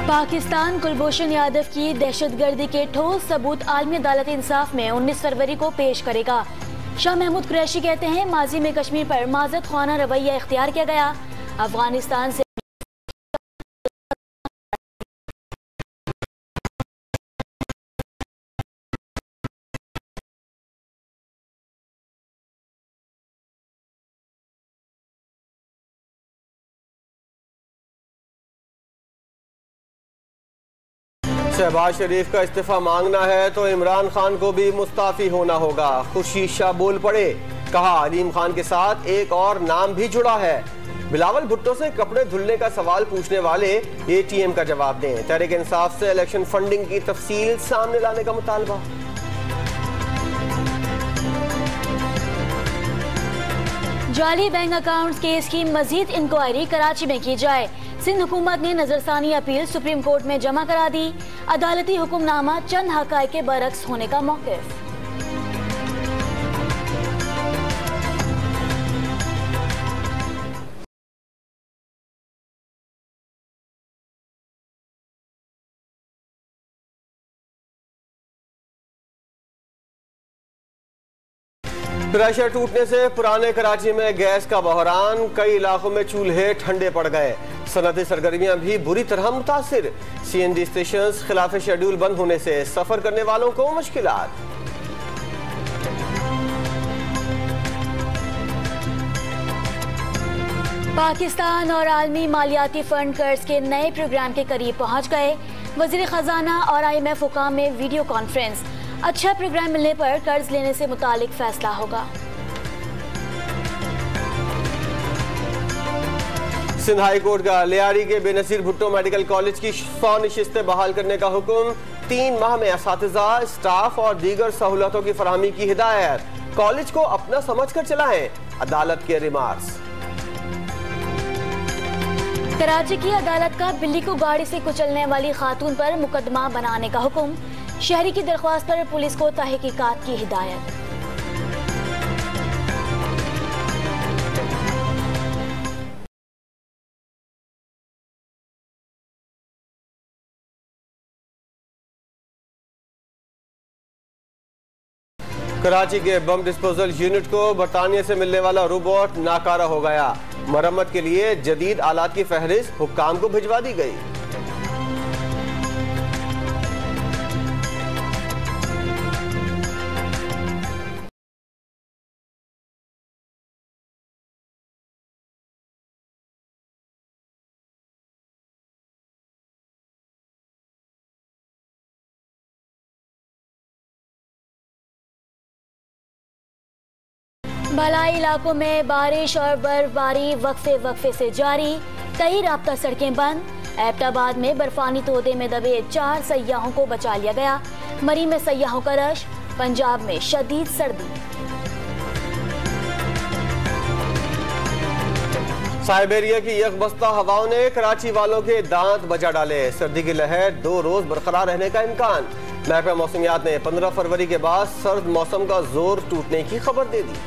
पाकिस्तान कुलभूषण यादव की दहशतगर्दी के ठोस सबूत आलमी अदालत इंसाफ में 19 फरवरी को पेश करेगा। शाह महमूद कुरैशी कहते हैं, माजी में कश्मीर पर माज़रत ख्वाना रवैया इख्तियार किया गया। अफगानिस्तान से शहबाज शरीफ का इस्तीफा मांगना है तो इमरान खान को भी मुस्ताफी होना होगा। खुर्शीद शाह बोल पड़े, कहा अलीम खान के साथ एक और नाम भी जुड़ा है। बिलावल भुट्टो से कपड़े धुलने का सवाल पूछने वाले एटीएम का जवाब दें। तहरीक इंसाफ से इलेक्शन फंडिंग की तफसील सामने लाने का मुतालबा। जाली बैंक अकाउंट्स केस की मजीद इंक्वायरी कराची में की जाए। सिंध हुकूमत ने नजरसानी अपील सुप्रीम कोर्ट में जमा करा दी। अदालती हुक्मनामा चंद हकायक के बरक्स होने का मौक़िफ़। प्रेशर टूटने से पुराने कराची में गैस का बहरान, कई इलाकों में चूल्हे ठंडे पड़ गए। सनती सरगर्मियां भी बुरी तरह मुतासिर। सीएनजी स्टेशन खिलाफ शेड्यूल बंद होने से सफर करने वालों को मुश्किलात। पाकिस्तान और आलमी मालियाती फंड कर्ज के नए प्रोग्राम के करीब पहुंच गए। वजीर खजाना और IMF हुकाम में वीडियो कॉन्फ्रेंस। अच्छा प्रोग्राम मिलने पर कर्ज लेने से मुतालिक फैसला होगा। सिंध हाई कोर्ट का लियारी के बेनजीर भुट्टो मेडिकल कॉलेज की 100 नशिस्तें बहाल करने का हुक्म। 3 माह में असातिज़ा, स्टाफ और दीगर सहूलतों की फराहमी की हिदायत। कॉलेज को अपना समझ कर चलाएं, अदालत के रिमार्क्स। कराची की अदालत का बिल्ली को गाड़ी से कुचलने वाली खातून पर मुकदमा बनाने का हुक्म। शहरी की दरख्वास्त पर पुलिस को तहकीकात की हिदायत। कराची के बम डिस्पोजल यूनिट को बरतानिया से मिलने वाला रोबोट नाकारा हो गया। मरम्मत के लिए जदीद आलात की फहरिस्त हुक्काम को भिजवा दी गई। भलाई इलाकों में बारिश और बर्फबारी वक्फे से जारी। कई राब्ता सड़कें बंद। एबटाबाद में बर्फानी तोदे में दबे 4 सयाहों को बचा लिया गया। मरी में सयाहों का रश। पंजाब में शदीद सर्दी। साइबेरिया की यकबस्ता हवाओं ने कराची वालों के दांत बजा डाले। सर्दी की लहर 2 रोज बरकरार रहने का इम्कान। महकमा मौसमियात ने 15 फरवरी के बाद सर्द मौसम का जोर टूटने की खबर दे दी।